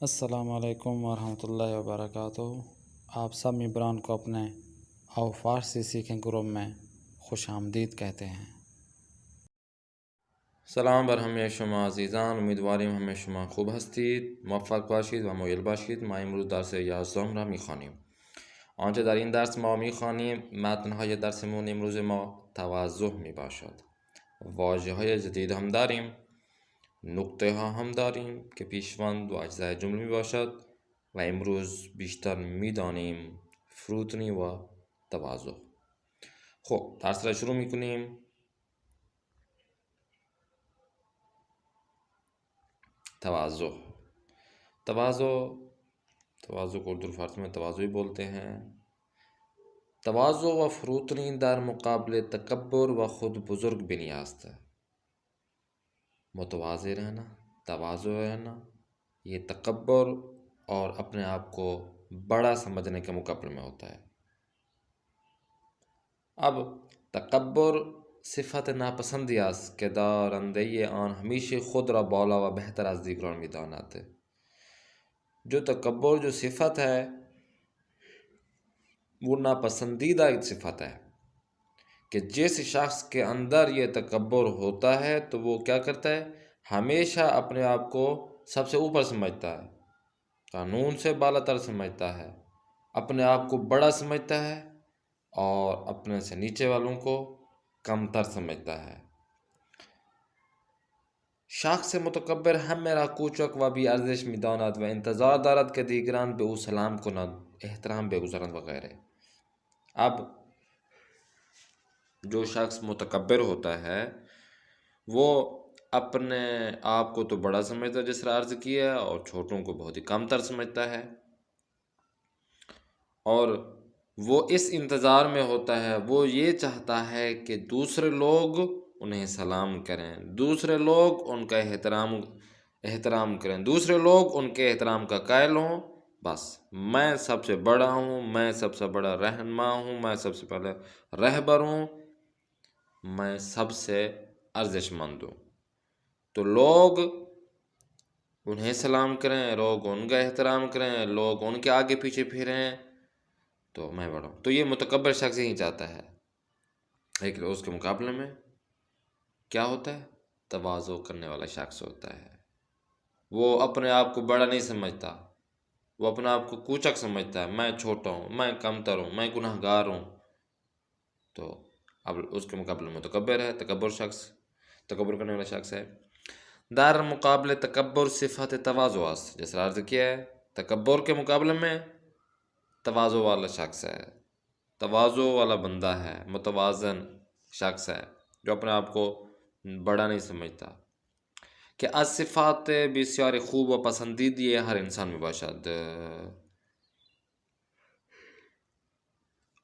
السلام علیکم ورحمۃ اللہ وبرکاتہ۔ آپ سب ممبران کو اپنے آو فارسی سیکھیں گروپ میں خوش آمدید کہتے ہیں۔ سلام بر همه شما عزیزان، امیدواریم همه شما خوب هستید، موفق باشید و مایل باشید. ما امروز درس 11 را میخوانیم. آنچه در این درس ما میخوانیم، متنهای درسمون امروز ما توضح میباشد. واژه های جدید هم داریم، نقطه ها هم داریم که پیشوند و اجزای جمله میباشد و امروز بیشتر میدانیم فروتنی و توضح. خب درس را شروع میکنیم. تواضع کو اردو فارسی میں تواضع بولتے ہیں۔ تواضع و فروتنی در مقابل تکبر و خود بزرگ بنیاست ہے۔ متواضع رہنا، تواضع رہنا، یہ تکبر اور اپنے آپ کو بڑا سمجھنے کے مقابل میں ہوتا ہے۔ اب تکبر صفت ناپسندی است که دارنده آن همیشه خود را بالا و بهتر از دیگران می‌داند۔ جو تکبر جو صفت ہے وہ ناپسندیدہ ایک صفت ہے کہ جس شخص کے اندر یہ تکبر ہوتا ہے تو وہ کیا کرتا ہے، ہمیشہ اپنے آپ کو سب سے اوپر سمجھتا ہے، قانون سے بالا تر سمجھتا ہے، اپنے آپ کو بڑا سمجھتا ہے اور اپنے سے نیچے والوں کو کم تر سمجھتا ہے۔ شخص متکبر همه را کوچک و بی ارزش می‌داند و انتظار دارد که دیگران به او سلام کنند، احترام بگذارند و غیره۔ اب جو شخص متکبر ہوتا ہے وہ اپنے آپ کو تو بڑا سمجھتا ہے، جس طرح عرض کیا ہے، اور چھوٹوں کو بہت ہی کم تر سمجھتا ہے، اور وہ اس انتظار میں ہوتا ہے، وہ یہ چاہتا ہے کہ دوسرے لوگ انہیں سلام کریں، دوسرے لوگ ان کا احترام کریں، دوسرے لوگ ان کے احترام کا قائل ہوں۔ بس میں سب سے بڑا ہوں، میں سب سے بڑا رہنما ہوں، میں سب سے پہلے رہبر ہوں، میں سب سے ارزش مند ہوں، تو لوگ انہیں سلام کریں، لوگ ان کا احترام کریں، لوگ ان کے آگے پیچھے پھریں، تو میں بڑا ہوں۔ تو یہ متکبر شخص ہی چاہتا ہے، لیکن اس کے مقابلے میں کیا ہوتا ہے، تواضع کرنے والا شخص ہوتا ہے، وہ اپنے آپ کو بڑا نہیں سمجھتا، وہ اپنے آپ کو کوچک سمجھتا ہے، میں چھوٹا ہوں، میں کم تر ہوں، میں گناہ گار ہوں، تو اب اس کے مقابلے میں متکبر ہے، تکبر کرنے والا شخص ہے۔ در مقابل تکبر صفت تواضع است، جیسے عرض کیا ہے، تکبر کے مقابلے میں تواضع والا شخص ہے، تواضع والا بندہ ہے، متوازن شخص ہے جو اپنے آپ کو بڑا نہیں سمجھتا۔ کہ از صفات بسیار خوب و پسندیدی ہر انسان میں باشد۔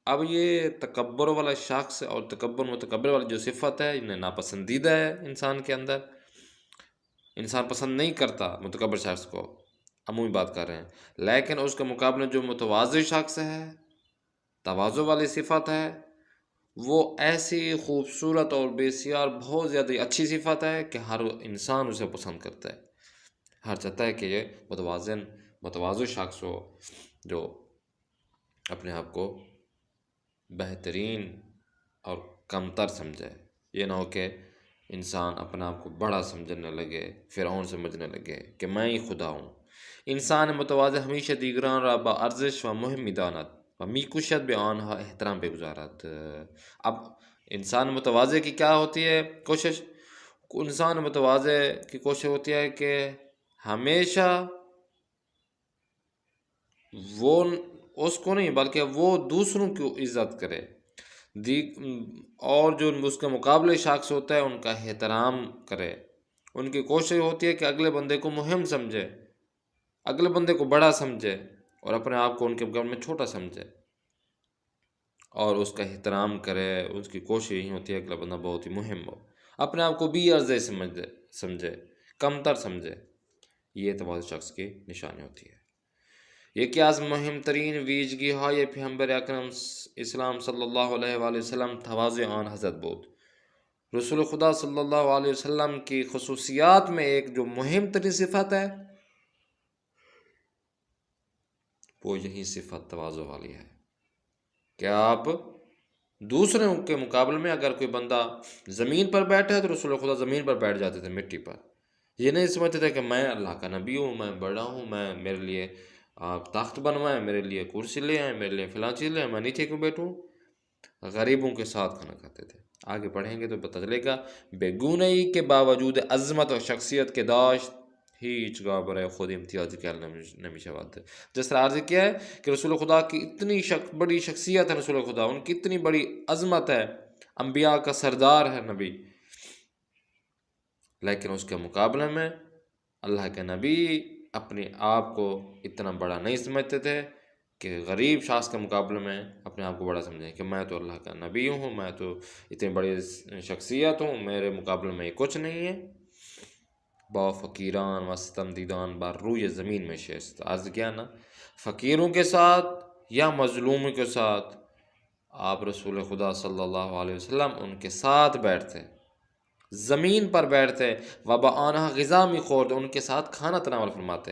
اب یہ تکبر والا شخص اور متکبر والی جو صفت ہے، انہیں ناپسندیدہ ہے انسان کے اندر، انسان پسند نہیں کرتا متکبر شخص کو، عمومی بات کر رہے ہیں، لیکن اس کے مقابلے جو متواضع شخص ہے، تواضع والی صفت ہے، وہ ایسی خوبصورت اور بسیار بہت زیادہ اچھی صفت ہے کہ ہر انسان اسے پسند کرتا ہے، ہر چاہتا ہے کہ یہ متواضع شخص ہو جو اپنے آپ کو بہترین اور کمتر سمجھے۔ یہ نہ ہو کہ انسان اپنے آپ کو بڑا سمجھنے لگے، فرعون سمجھنے لگے کہ میں ہی خدا ہوں۔ انسان متواضع ہمیشہ دیگران را با ارزش و مهم می‌داند و می‌کوشد به آنها احترام بگذارد۔ اب انسان متواضع کی کیا ہوتی ہے کوشش؟ انسان متواضع کی کوشش ہوتی ہے کہ ہمیشہ وہ اس کو نہیں بلکہ وہ دوسروں کی عزت کرے، اور جو اس کے مقابلے شخص ہوتا ہے ان کا احترام کرے۔ ان کی کوشش ہوتی ہے کہ اگلے بندے کو مہم سمجھے، اگلے بندے کو بڑا سمجھے، اور اپنے آپ کو ان کے مقابلے میں چھوٹا سمجھے اور اس کا احترام کرے۔ اس کی کوشش یہی ہوتی ہے کہ اگلا بندہ بہت ہی مہم ہو، اپنے آپ کو بھی ارزش سمجھے، کم تر سمجھے۔ یہ تواضع شخص کی نشانی ہوتی ہے۔ یکی از مهمترین ویژگی های پیامبر اکرم اسلام صلی اللہ علیہ وآلہ وسلم تواضع آن حضرت بود۔ رسول خدا صلی اللہ علیہ وسلم کی خصوصیات میں ایک جو مہم ترین صفت ہے وہ یہی صفت تواضع والی ہے کہ آپ دوسروں کے مقابلے میں اگر کوئی بندہ زمین پر بیٹھا ہے تو رسول خدا زمین پر بیٹھ جاتے تھے، مٹی پر. یہ نہیں سمجھتے تھے کہ میں اللہ کا نبی ہوں، میں بڑا ہوں، میرے لیے آپ تخت بنوائیں، میرے لیے کرسی لے آئیں، میرے لیے فلاں چیز لے آئیں، میں نیچے کیوں بیٹھوں. غریبوں کے ساتھ کھانا کھاتے تھے. آگے پڑھیں گے تو پتہ چلے گا بےگونئی کے باوجود عظمت اور شخصیت کے داشت ہیچ گاہ برائے خود امتیازی کہنا نمیشہ بات ہے. جس طرح عرض کیا ہے کہ رسول خدا کی اتنی بڑی شخصیت ہے، رسول خدا ان کی اتنی بڑی عظمت ہے، انبیاء کا سردار ہے نبی، لیکن اس کے مقابلے میں اللہ کے نبی اپنے آپ کو اتنا بڑا نہیں سمجھتے تھے کہ غریب شخص کے مقابلے میں اپنے آپ کو بڑا سمجھیں کہ میں تو اللہ کا نبی ہوں، میں تو اتنی بڑی شخصیت ہوں، میرے مقابلے میں کچھ نہیں ہے. با فقیران و ستمدیدان بر روی زمین میں شست. عرض کیا نا، فقیروں کے ساتھ یا مظلوموں کے ساتھ آپ رسول خدا صلی اللہ علیہ وسلم ان کے ساتھ بیٹھتے، زمین پر بیٹھتے، وبا آنہا غذا می خورد، ان کے ساتھ کھانا تناول فرماتے.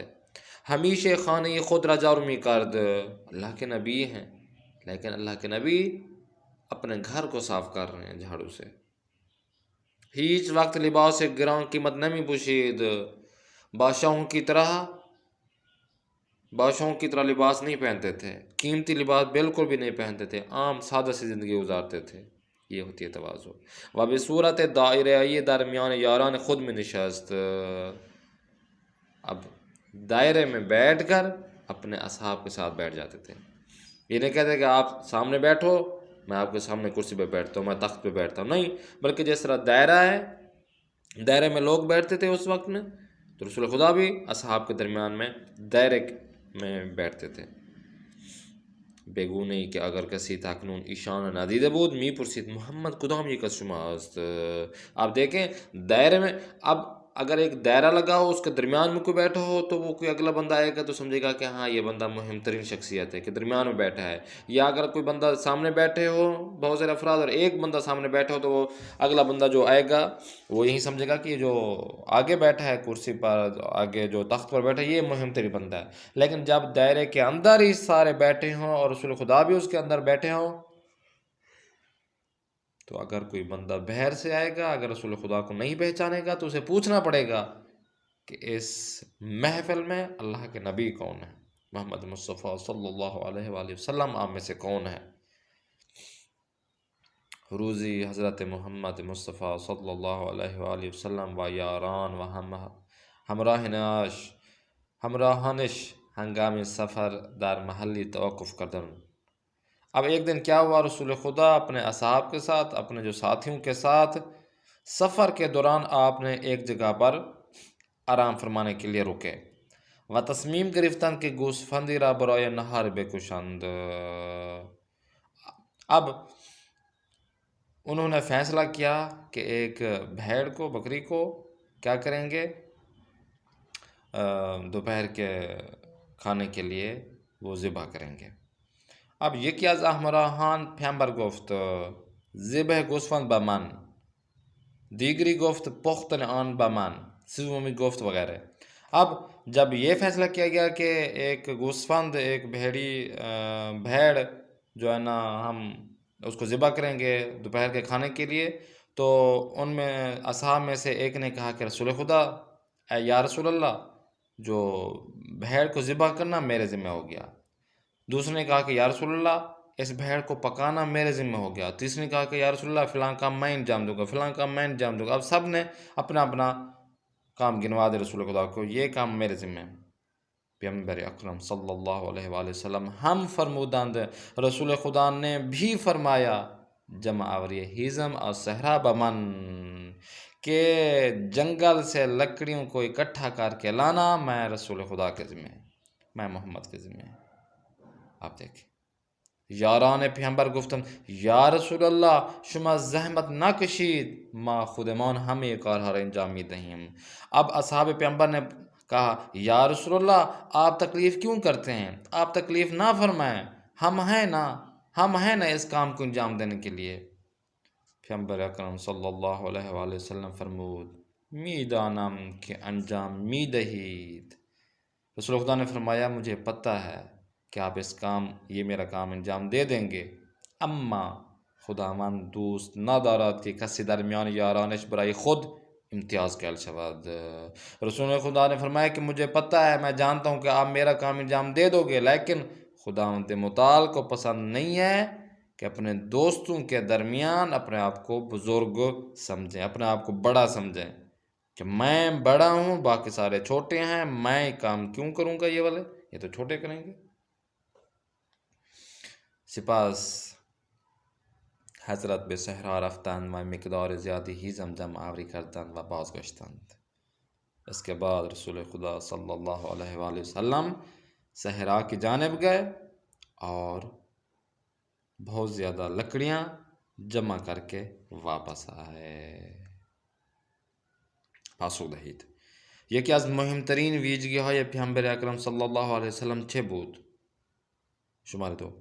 ہمیشہ خانے خود را جارو می کرد. اللہ کے نبی ہیں لیکن اللہ کے نبی اپنے گھر کو صاف کر رہے ہیں جھاڑو سے. ہیچ وقت لباس گراں قیمت نمی پوشید. بادشاہوں کی طرح لباس نہیں پہنتے تھے، قیمتی لباس بالکل بھی نہیں پہنتے تھے، عام سادہ سی زندگی گزارتے تھے. یہ ہوتی ہے تواضع. و بصورت دائرۂ درمیان یاران خود میں نشست. اب دائرے میں بیٹھ کر اپنے اصحاب کے ساتھ بیٹھ جاتے تھے. یہ نہیں کہتے کہ آپ سامنے بیٹھو، میں آپ کے سامنے کرسی پہ بیٹھتا ہوں، میں تخت پہ بیٹھتا ہوں، نہیں، بلکہ جس طرح دائرہ ہے، دائرے میں لوگ بیٹھتے تھے اس وقت میں، تو رسول خدا بھی اصحاب کے درمیان میں دائرے میں بیٹھتے تھے. بےگونئی کہ اگر کسی تکنون ایشان ندیده بود می پرسید محمد کدام یک از شما است. آپ دیکھیں دائرے میں، اب اگر ایک دائرہ لگا ہو، اس کے درمیان میں کوئی بیٹھا ہو، تو وہ کوئی اگلا بندہ آئے گا تو سمجھے گا کہ ہاں یہ بندہ مہم ترین شخصیت ہے کہ درمیان میں بیٹھا ہے. یا اگر کوئی بندہ سامنے بیٹھے ہو، بہت سارے افراد، اور ایک بندہ سامنے بیٹھا ہو، تو وہ اگلا بندہ جو آئے گا وہ یہی سمجھے گا کہ یہ جو آگے بیٹھا ہے کرسی پر، آگے جو تخت پر بیٹھا ہے، یہ مہم ترین بندہ ہے. لیکن جب دائرے کے اندر ہی سارے بیٹھے ہوں اور رسول خدا بھی اس کے اندر بیٹھے ہوں، تو اگر کوئی بندہ باہر سے آئے گا، اگر رسول خدا کو نہیں پہچانے گا، تو اسے پوچھنا پڑے گا کہ اس محفل میں اللہ کے نبی کون ہے، محمد مصطفیٰ صلی اللہ علیہ وآلہ وسلم آپ میں سے کون ہے. روزی حضرت محمد مصطفیٰ صلی اللہ علیہ وآلہ وسلم و یاران و ہمراہانش ہنگام سفر در محلی توقف کردن. اب ایک دن کیا ہوا، رسول خدا اپنے اصحاب کے ساتھ، اپنے جو ساتھیوں کے ساتھ سفر کے دوران آپ نے ایک جگہ پر آرام فرمانے کے لیے رکے. و تصمیم گرفتن کہ گوسفندی را برای نہار بکشند. اب انہوں نے فیصلہ کیا کہ ایک بھیڑ کو، بکری کو کیا کریں گے، دوپہر کے کھانے کے لیے وہ ذبح کریں گے. اب یکی از احمراهان پیامبر گفت ذبح گوسفند به من، دیگری گفت پختن آن به من، سومی گفت وغیرہ. اب جب یہ فیصلہ کیا گیا کہ ایک گوسفند، ایک بھیڑ جو ہے نا، ہم اس کو ذبح کریں گے دوپہر کے کھانے کے لیے، تو ان میں اصحاب میں سے ایک نے کہا کہ رسول خدا، اے یا رسول اللہ، جو بھیڑ کو ذبح کرنا میرے ذمہ ہو گیا. دوسرے نے کہا کہ یا رسول اللہ، اس بھیڑ کو پکانا میرے ذمہ ہو گیا. تیسرے نے کہا کہ یا رسول اللہ، فلاں کام میں انجام دوں گا، فلاں کام میں انجام دوں گا. اب سب نے اپنا اپنا کام گنوا دے رسول خدا کو، یہ کام میرے ذمہ ہے. پیغمبر اکرم صلی اللہ علیہ وآلہ وسلم ہم فرمودند، رسول خدا نے بھی فرمایا جمع آوری ہیزم اور صحرا بمن، کہ جنگل سے لکڑیوں کو اکٹھا کر کے لانا میں رسول خدا کے ذمہ ہے، میں محمد کے ذمہ ہے. آپ دیکھیں، یاران پیغمبر گفتن یا رسول اللہ شما زحمت نہ کشید، ما خودمان ہم یہ کارها را انجام می دهیم. اب اصحاب پیغمبر نے کہا یا رسول اللہ، آپ تکلیف کیوں کرتے ہیں، آپ تکلیف نہ فرمائیں، ہم ہیں نا اس کام کو انجام دینے کے لیے. پیغمبر اکرم صلی اللہ علیہ وآلہ وسلم فرمود می دانم کہ انجام می دہید. رسول خدا نے فرمایا مجھے پتہ ہے کہ آپ اس کام یہ میرا کام انجام دے دیں گے. اما خداوند دوست نادارات کی کسی درمیان یارانش برای خود امتیاز کل شود. رسول خدا نے فرمایا کہ مجھے پتہ ہے، میں جانتا ہوں کہ آپ میرا کام انجام دے دو گے، لیکن خداوند متعال کو پسند نہیں ہے کہ اپنے دوستوں کے درمیان اپنے آپ کو بزرگ سمجھیں، اپنے آپ کو بڑا سمجھیں کہ میں بڑا ہوں، باقی سارے چھوٹے ہیں، میں کام کیوں کروں گا، یہ والے یہ تو چھوٹے کریں گے. سپاس حضرت به صحرا رفتند و مقدار زیادی ہی زمزم آوری کردند و بازگشتند. اس کے بعد رسول خدا صلی اللہ علیہ وآلہ وسلم صحرا کی جانب گئے اور بہت زیادہ لکڑیاں جمع کر کے واپس آئے. پاسخ دهید. یکی از مهمترین ویژگی های پیامبر اکرم صلی الله علیه وسلم چه بود؟ شماره 2.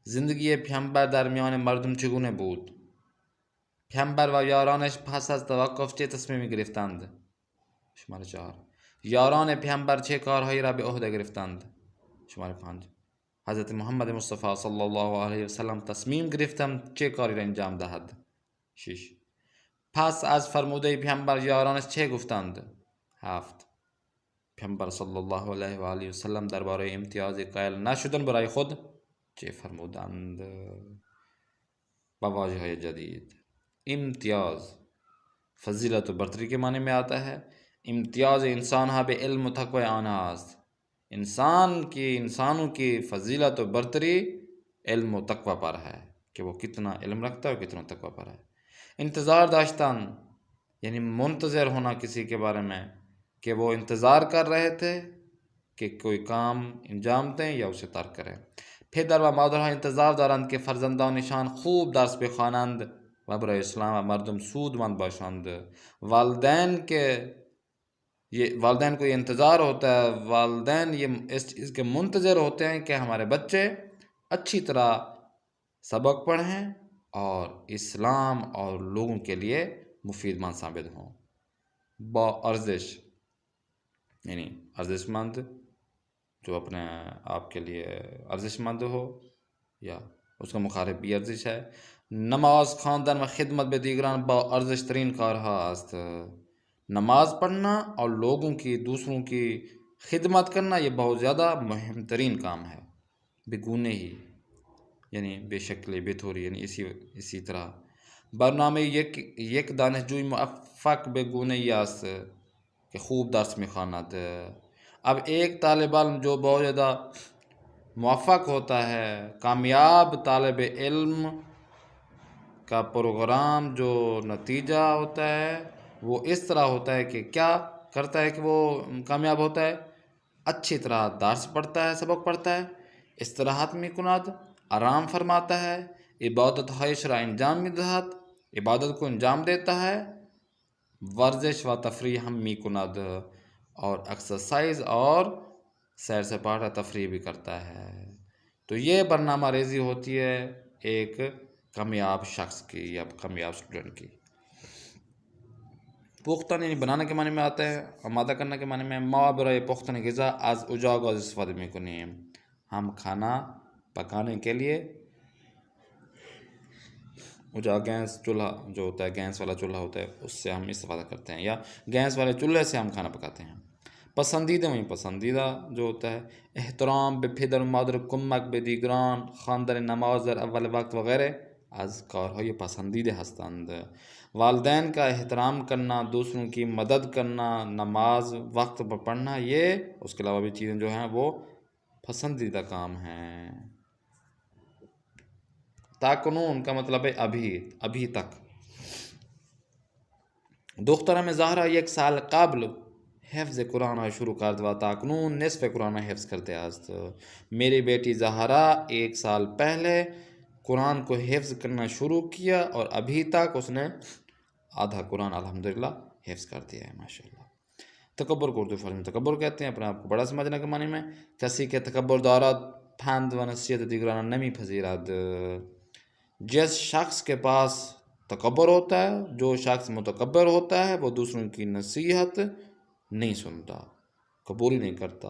زندگی پیامبر در میان مردم چگونه بود؟ پیامبر و یارانش پس از توقف چه تصمیمی گرفتند؟ شماره 4. یاران پیامبر چه کارهایی را به عهده گرفتند؟ شماره 5. حضرت محمد مصطفی صلی الله علیه وسلم تصمیم گرفتند چه کاری را انجام دهد؟ 6. پس از فرموده پیامبر یارانش چه گفتند؟ 7. پیامبر صلی الله علیه و آله وسلم درباره امتیاز قائل نشدن برای خود چه فرمودند؟ با واژه‌های جدید. امتیاز فضیلت و برتری کے معنی میں آتا ہے. امتیاز انسان ہا بے علم و تقوی آنها است. انسانوں کی فضیلت و برتری علم و تقوی پر ہے کہ وہ کتنا علم رکھتا ہے اور کتنا تقوی پر ہے. انتظار داشتن یعنی منتظر ہونا کسی کے بارے میں کہ وہ انتظار کر رہے تھے کہ کوئی کام انجام دیں یا اسے ترک کریں. پدر و مادرها انتظار دارند که فرزندانشان خوب درس بخوانند و برای اسلام و مردم سودمند باشند. والدین کو یہ انتظار ہوتا ہے، والدین یہ اس چیز کے منتظر ہوتے ہیں کہ ہمارے بچے اچھی طرح سبق پڑھیں اور اسلام اور لوگوں کے لیے مفید مند ثابت ہوں. با ارزش یعنی ارزش مند، جو اپنے آپ کے لیے ارزش مند ہو، یا اس کا مخالف بھی ارزش ہے. نماز خواندن و خدمت به دیگران با ارزش ترین کارها است. نماز پڑھنا اور لوگوں کی دوسروں کی خدمت کرنا یہ بہت زیادہ مہم ترین کام ہے. بگونه ہی یعنی بے شکلی، بے طوری، یعنی اسی طرح. برنامه یک دانشجوی موفق بگونه است کہ خوب درس میخواند. اب ایک طالب علم جو بہت زیادہ موفق ہوتا ہے، کامیاب طالب علم کا پروگرام جو نتیجہ ہوتا ہے وہ اس طرح ہوتا ہے کہ کیا کرتا ہے کہ وہ کامیاب ہوتا ہے، اچھی طرح درس پڑھتا ہے، سبق پڑھتا ہے، استراحت میکند، آرام فرماتا ہے، عبادت ہایش را انجام میدهد، عبادت کو انجام دیتا ہے، ورزش و تفریح ہم میکند اور ایکسرسائز اور سیر سپاٹا تفریح بھی کرتا ہے. تو یہ برنامہ ریزی ہوتی ہے ایک کامیاب شخص کی یا کامیاب اسٹوڈنٹ کی. پختن یعنی بنانے کے معنی میں آتا ہے، آمادہ کرنے کے معنی میں. ما برای پختن غذا از اجاق استفاده میکنیم. ہم کھانا پکانے کے لیے اجاق گیس چولہا جو ہوتا ہے، گیس والا چولہا ہوتا ہے، اس سے ہم استفادہ کرتے ہیں، یا گیس والے چولہے سے ہم کھانا پکاتے ہیں. پسندیدہ وہیں پسندیدہ جو ہوتا ہے. احترام به پدر و مادر، کمک به دیگران، خواندن نماز در اول وقت وغیرہ از کارهای پسندیده هستند. والدین کا احترام کرنا، دوسروں کی مدد کرنا، نماز وقت پر پڑھنا، یہ اس کے علاوہ بھی چیزیں جو ہیں وہ پسندیدہ کام ہیں. تاکنون کا مطلب ہے ابھی تک. دخترم زهرا 1 سال قبل حفظ قرآن را شروع کرد و تاکنون نصف قرآن را حفظ کرتے است. میری بیٹی زہرا 1 سال پہلے قرآن کو حفظ کرنا شروع کیا اور ابھی تک اس نے آدھا قرآن الحمدللہ حفظ کر دیا ہے، ماشاءاللہ. تکبر کو اردو فارسی میں تکبر کہتے ہیں، اپنے آپ کو بڑا سمجھنے کے معنی میں. کسی که تکبر دارد پند و نصیحت دیگران نمیپذیرد. جس شخص کے پاس تکبر ہوتا ہے، جو شخص متکبر ہوتا ہے، وہ دوسروں کی نصیحت نہیں سنتا، قبول نہیں کرتا.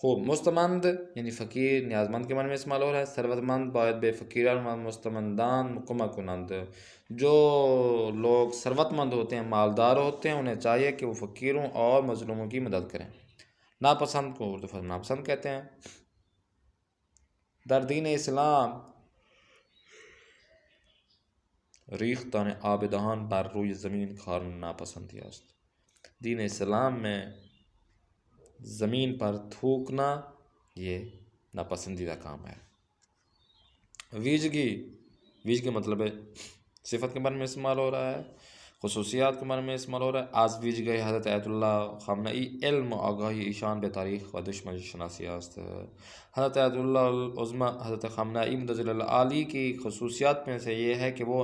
خوب مستمند یعنی فقیر نیاز مند کے معنی میں استعمال ہو رہا ہے. ثروت مند باید بے فقیران و مستمندان کمک کنند. جو لوگ ثروت مند ہوتے ہیں مالدار ہوتے ہیں انہیں چاہیے کہ وہ فقیروں اور مظلوموں کی مدد کریں. ناپسند کو اردو فارم ناپسند کہتے ہیں. در دین اسلام ریختان آب دهان بر روی زمین کار ناپسندی است. دین اسلام میں زمین پر تھوکنا یہ ناپسندیدہ کام ہے. ویجگی مطلب ہے صفت کے بارے میں استعمال ہو رہا ہے، خصوصیات کے بارے میں استعمال ہو رہا ہے. از ویژگی حضرت آیت اللہ خامنئی علم و آگاهی ایشان به تاریخ و دشمن شناسی است. حضرت آیت اللہ العظمی حضرت خامنئی مدظل العالی کی خصوصیات میں سے یہ ہے کہ وہ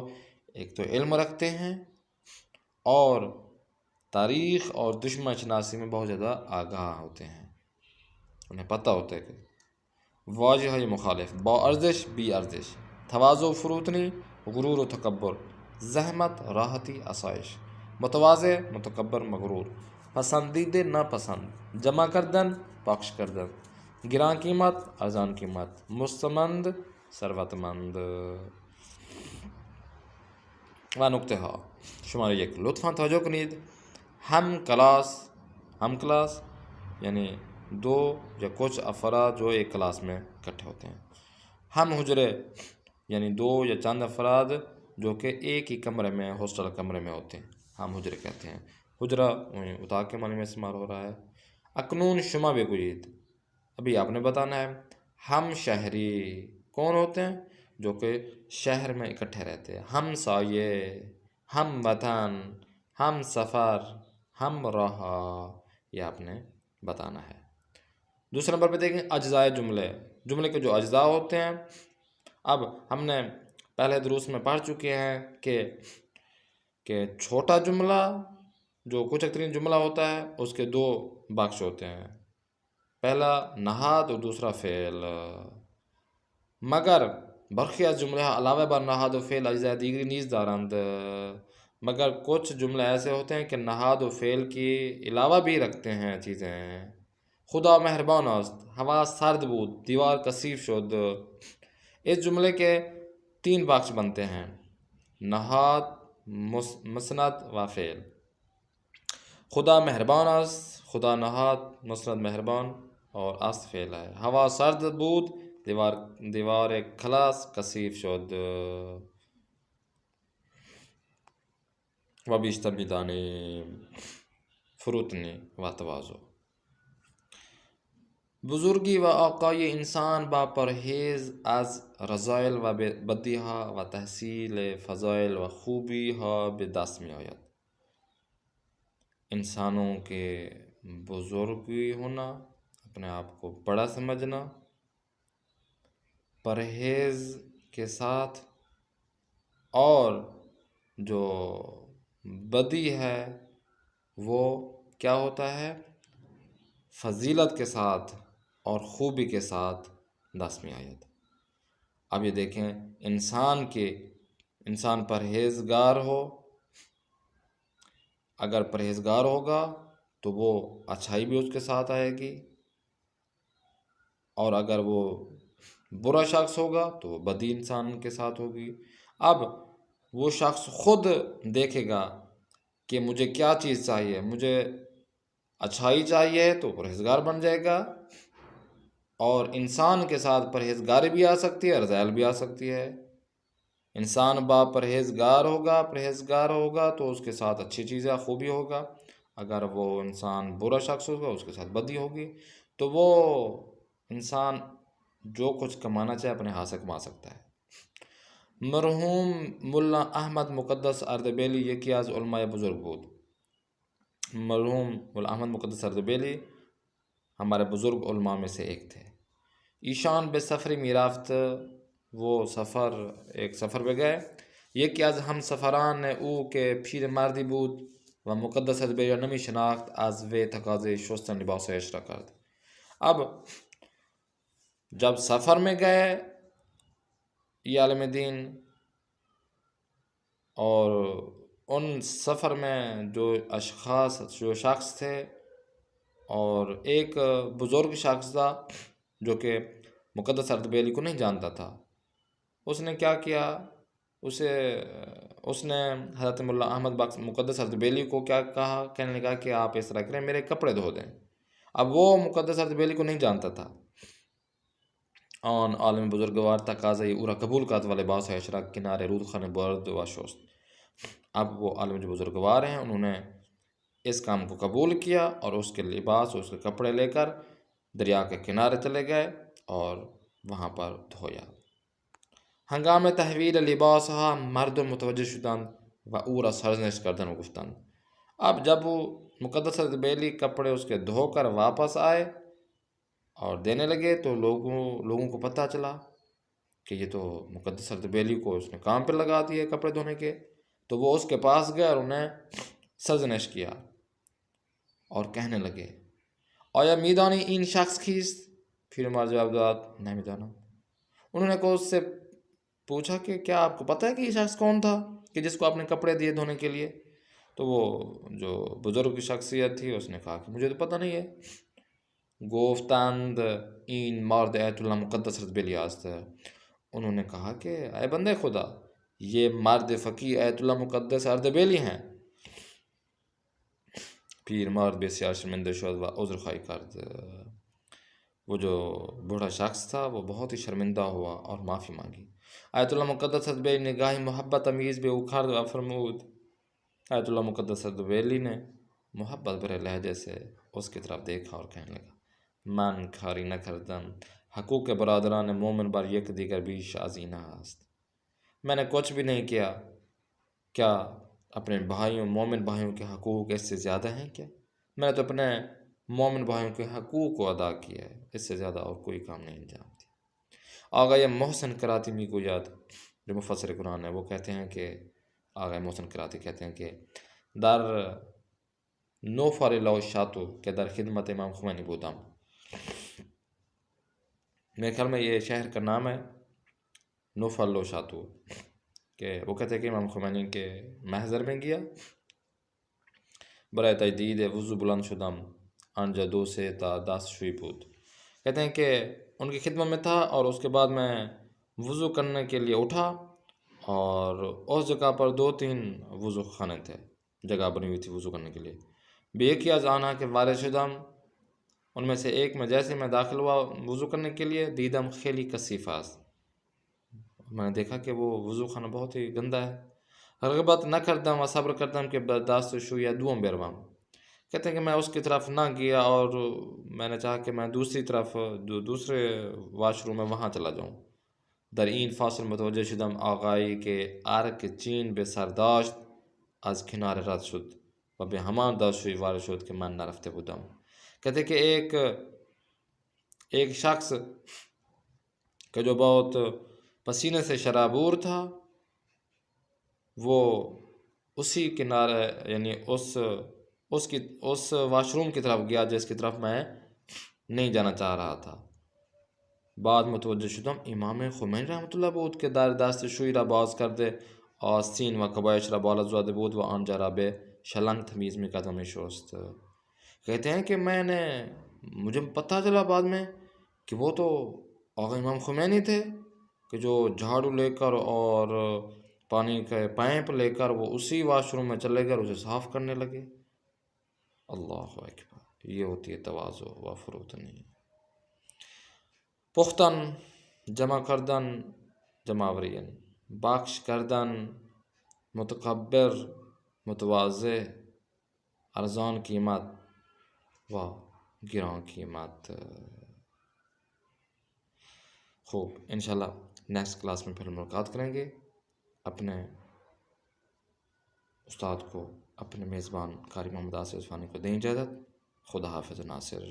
ایک تو علم رکھتے ہیں اور تاریخ اور دشمن شناسی میں بہت زیادہ آگاہ ہوتے ہیں، انہیں پتہ ہوتا ہے کہ واجہ مخالف با ارزش بی ارزش، تواضع و فروتنی، غرور و تکبر، زحمت راحتی آسائش، متواضع متکبر مغرور، پسندیدہ ناپسند، جمع کردن بخش کردن، گراں قیمت ارزان قیمت، مستمند ثروت مند. و نکته ها شماره 1 لطفاً توجه کنید. ہم کلاس یعنی دو یا کچھ افراد جو ایک کلاس میں اکٹھے ہوتے ہیں. ہم حجرے یعنی دو یا چند افراد جو کہ ایک ہی کمرے میں ہاسٹل کمرے میں ہوتے ہیں ہم حجرے کہتے ہیں. حجرہ اتاق کے معنی میں استعمال ہو رہا ہے. اکنون شما بگویید ابھی آپ نے بتانا ہے. ہم شہری کون ہوتے ہیں؟ جو کہ شہر میں اکٹھے رہتے ہیں. ہم سایہ، ہم وطن، ہم سفر، ہم راہ، یہ آپ نے بتانا ہے. دوسرے نمبر پہ دیکھیں اجزائے جملے کے جو اجزاء ہوتے ہیں. اب ہم نے پہلے دروس میں پڑھ چکے ہیں کہ چھوٹا جملہ جو کچھ ترین جملہ ہوتا ہے اس کے دو بخش ہوتے ہیں، پہلا نہاد اور دوسرا فعل. مگر برخی از جملہ علاوہ بر نہاد و فعل اجزاء دیگری نیز دارند. مگر کچھ جملے ایسے ہوتے ہیں کہ نہاد و فعل کی علاوہ بھی رکھتے ہیں چیزیں. خدا مہربان است، ہوا سرد بود، دیوار کثیف شد. اس جملے کے 3 بخش بنتے ہیں، نہاد، مسند و فعل. خدا مہربان است، خدا نہاد، مسند مہربان اور است فعل ہے. ہوا سرد بود، دیوار کلاس کثیف شد. و بیشتر میدانی فروتنی و تواضع. بزرگی و آقای انسان با پرهیز از رذایل و بدیها و تحصیل فضائل و خوبی ها به دست می آید. انسانوں کے بزرگی ہونا، اپنے آپ کو بڑا سمجھنا، پرہیز کے ساتھ، اور جو بدی ہے وہ کیا ہوتا ہے؟ فضیلت کے ساتھ اور خوبی کے ساتھ دست میں آیت. اب یہ دیکھیں انسان پرہیزگار ہو، اگر پرہیزگار ہوگا تو وہ اچھائی بھی اس کے ساتھ آئے گی، اور اگر وہ برا شخص ہوگا تو وہ بدی انسان کے ساتھ ہوگی. اب وہ شخص خود دیکھے گا کہ مجھے کیا چیز چاہیے، مجھے اچھائی چاہیے تو پرہیزگار بن جائے گا، اور انسان کے ساتھ پرہیزگاری بھی آ سکتی ہے، رذائل بھی آ سکتی ہے. انسان پرہیزگار ہوگا تو اس کے ساتھ اچھی چیزیں خوبی ہوگا، اگر وہ انسان برا شخص ہوگا اس کے ساتھ بدی ہوگی. تو وہ انسان جو کچھ کمانا چاہے اپنے ہاتھ سے کما سکتا ہے. مرحوم ملا احمد مقدس اردبیلی یکی از علماء بزرگ بود. مرحوم ملا احمد مقدس اردبیلی ہمارے بزرگ علماء میں سے ایک تھے. ایشان به سفری میرفت، وہ ایک سفر پہ گئے. یکی از ہم سفران او که پیر مردی بود و مقدس اردبیلی را نمی شناخت از وی تقاضای شستن لباسهایش را کرد. اب جب سفر میں گئے یہ عالم دین، اور ان سفر میں جو شخص تھے اور ایک بزرگ شخص تھا جو کہ مقدس اردبیلی کو نہیں جانتا تھا. اس نے کیا کیا، اس نے حضرت ملا احمد بخش مقدس اردبیلی کو کیا کہا، کہنے لگا کہ آپ اس طرح کریں، میرے کپڑے دھو دیں. اب وہ مقدس اردبیلی کو نہیں جانتا تھا. آن عالم بزرگوار تقاضی اورا قبول کات والے باس ہے اشراق کنارے رود خانے برد و شوست. اب وہ عالم جو بزرگوار ہیں انہوں نے اس کام کو قبول کیا اور اس کے لباس اور اس کے کپڑے لے کر دریا کے کنارے چلے گئے اور وہاں پر دھویا. ہنگام تحویل لباس مرد متوجہ شدند و اورا سرزنش کردن و گفتند. اب جب وہ مقدس اردبیلی کپڑے اس کے دھو کر واپس آئے اور دینے لگے تو لوگوں کو پتہ چلا کہ یہ تو مقدس اردبیلی کو اس نے کام پہ لگا دیے کپڑے دھونے کے. تو وہ اس کے پاس گئے اور انہیں سرزنش کیا اور کہنے لگے آیا میدانی این شخص کیست؟ پھر ہمارا جواب داد نہیں میدانا. انہوں نے اس سے پوچھا کہ کیا آپ کو پتہ ہے کہ یہ شخص کون تھا کہ جس کو آپ نے کپڑے دیے دھونے کے لیے؟ تو وہ جو بزرگ کی شخصیت تھی اس نے کہا کہ مجھے تو پتہ نہیں ہے. گفتند این مرد ایت اللہ مقدس اردبیلی است. انہوں نے کہا کہ اے بندے خدا، یہ مرد فقی ایت اللہ مقدس اردبیلی ہیں. پیر مرد بسیار شرمندہ شد و عذر خواہی کرد. وہ جو بوڑھا شخص تھا وہ بہت ہی شرمندہ ہوا اور معافی مانگی. آیت اللہ مقدس اردبیلی نگاہی محبت امیز بے اکھار و فرمود. آیت اللہ مقدس اردبیلی نے محبت بھرے لہجے سے اس کی طرف دیکھا اور کہنے لگا من کاری نہ کردم حقوق برادران مومن بر یک دیگر بیش ازینہ است. میں نے کچھ بھی نہیں کیا، کیا اپنے مومن بھائیوں کے حقوق اس سے زیادہ ہیں کیا؟ میں نے تو اپنے مومن بھائیوں کے حقوق کو ادا کیا ہے، اس سے زیادہ اور کوئی کام نہیں انجام دیا. آغا محسن کراطمی کو یاد جو مفسر قرآن ہے وہ کہتے ہیں کہ آغا محسن کراطی کہتے ہیں کہ در نوفر لو شاتو کہ در خدمت امام خمینی بودم. میرے خیال میں یہ شہر کا نام ہے نوفر لو شاتو، کہ وہ کہتے ہیں کہ امام خمینی کے محضر میں گیا برائے تجدید وضو بلند شدم انجا دو سے تا دست شوئی بود. کہتے ہیں کہ ان کی خدمت میں تھا اور اس کے بعد میں وضو کرنے کے لیے اٹھا اور اس جگہ پر 2-3 وضو خانے تھے، جگہ بنی ہوئی تھی وضو کرنے کے لیے. بے ایک از آنہا کہ وارد شدم، ان میں سے ایک میں جیسے میں داخل ہوا وضو کرنے کے لیے دیدم خیلی کثیف است. میں نے دیکھا کہ وہ وضو خانہ بہت ہی گندہ ہے. رغبت نہ کردم و صبر کردم کہ دست شویا دوم بیروام. کہتے ہیں کہ میں اس کی طرف نہ گیا اور میں نے چاہا کہ میں دوسری طرف دوسرے واش روم میں وہاں چلا جاؤں. در این فاصل متوجہ شدم آغائی کے ارک چین بے سرداشت از کنار رد شد و به همان دستشویی وارد شد که من نرفته بودم. کہتے کہ ایک شخص کہ جو بہت پسینے سے شرابور تھا وہ اسی کنارے یعنی اس واش روم کی طرف گیا جس کی طرف میں نہیں جانا چاہ رہا تھا. بعد متوجہ شدم امام خمینی رحمۃ اللہ بود که در دست شوی را باز کرده آستین و کبایش را بالا زده بود و آنجا را به شلنگ تمیز میکرد و میشست. کہتے ہیں کہ مجھے پتہ چلا بعد میں کہ وہ تو آقا امام خمینی تھے کہ جو جھاڑو لے کر اور پانی کے پائپ لے کر وہ اسی واش روم میں چلے گئے اور اسے صاف کرنے لگے. اللہ اکبر، یہ ہوتی ہے تواضع و فروتنی. پختن جمع کردن جمعورین، بخش کردن متکبر متواضع، ارزان قیمت و گران قیمت. خوب، انشاءاللہ نیکسٹ کلاس میں پھر ملاقات کریں گے. اپنے استاد کو، اپنے میزبان قاری محمد آصف عثمانی کو دیں اجازت. خدا حافظ ناصر.